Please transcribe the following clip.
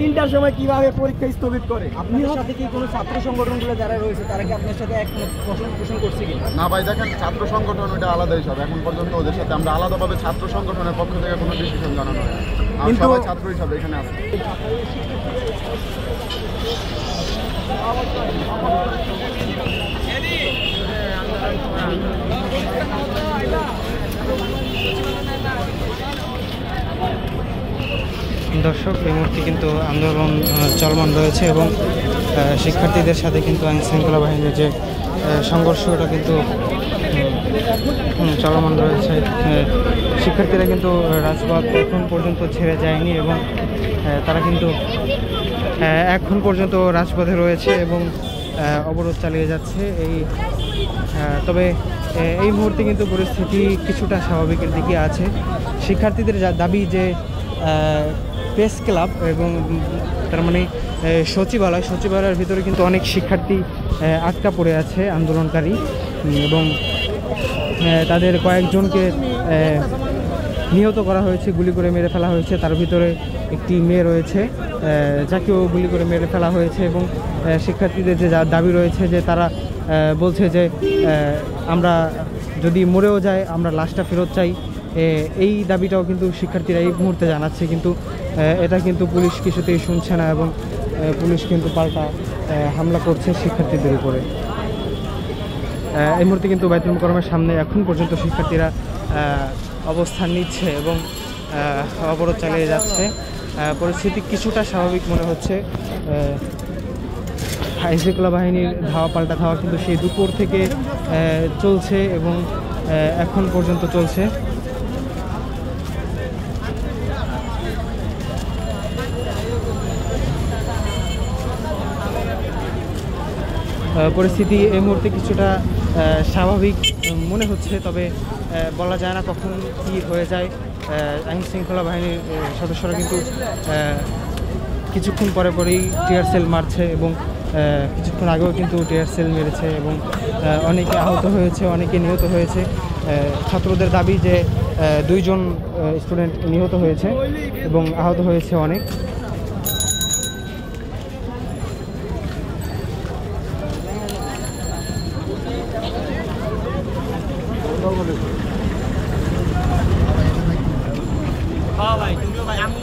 3টার সময় কিভাবে পরীক্ষা স্থগিত করে? আপনার সাথে কি কোনো ছাত্র সংগঠনগুলো যারা রয়েছে তারা কি আপনার সাথে একমত পোষণ করছে কিনা? না ভাই, দেখেন ছাত্র সংগঠন ওইটা আলাদা হিসাব। এখন পর্যন্ত ওদের সাথে আমরা আলাদাভাবে ছাত্র সংগঠনের পক্ষ থেকে কোনো ডিসিশন জানানো হয় না। আমরা সবাই ছাত্র হিসাবে এখানে আছি। দর্শক, এই মুহূর্তে কিন্তু আন্দোলন চলমান রয়েছে এবং শিক্ষার্থীদের সাথে কিন্তু আইন শৃঙ্খলা বাহিনীর যে সংঘর্ষ ওটা কিন্তু চলমান রয়েছে। শিক্ষার্থীরা কিন্তু রাজপথ এখন পর্যন্ত ছেড়ে যায়নি এবং তারা কিন্তু এখন পর্যন্ত রাজপথে রয়েছে এবং অবরোধ চালিয়ে যাচ্ছে। তবে এই মুহূর্তে কিন্তু পরিস্থিতি কিছুটা স্বাভাবিকের দিকে আছে। শিক্ষার্থীদের দাবি যে প্রেস ক্লাব এবং তার মানে সচিবালয়ের ভিতরে কিন্তু অনেক শিক্ষার্থী আটকা পড়ে আছে আন্দোলনকারী এবং তাদের কয়েকজনকে নিহত করা হয়েছে, গুলি করে মেরে ফেলা হয়েছে। তার ভিতরে একটি মেয়ে রয়েছে যাকেও গুলি করে মেরে ফেলা হয়েছে এবং শিক্ষার্থীদের যে দাবি রয়েছে যে তারা বলছে যে আমরা যদি মরেও যাই আমরা লাশটা ফেরত চাই। এই দাবিটাও কিন্তু শিক্ষার্থীরা এই মুহূর্তে জানাচ্ছে, কিন্তু এটা কিন্তু পুলিশ কিছুতেই শুনছে না এবং পুলিশ কিন্তু পাল্টা হামলা করছে শিক্ষার্থীদের উপরে। এই মুহূর্তে কিন্তু বাইতুল মোকাররমের সামনে এখন পর্যন্ত শিক্ষার্থীরা অবস্থান নিচ্ছে এবং অবরোধ চালিয়ে যাচ্ছে। পরিস্থিতি কিছুটা স্বাভাবিক মনে হচ্ছে। আইন শৃঙ্খলা বাহিনীর পাল্টা ধাওয়া কিন্তু সেই দুপুর থেকে চলছে এবং এখন পর্যন্ত চলছে। পরিস্থিতি এই মুহূর্তে কিছুটা স্বাভাবিক মনে হচ্ছে, তবে বলা যায় না কখন কী হয়ে যায়। আইন শৃঙ্খলা বাহিনীর সদস্যরা কিন্তু কিছুক্ষণ পরেই টিয়ার সেল মারছে এবং কিছুক্ষণ আগেও কিন্তু টিয়ার সেল মেরেছে এবং অনেকে আহত হয়েছে, অনেকে নিহত হয়েছে। ছাত্রদের দাবি যে 2 জন স্টুডেন্ট নিহত হয়েছে এবং আহত হয়েছে অনেক। ভাই তুমিও ভাই আমি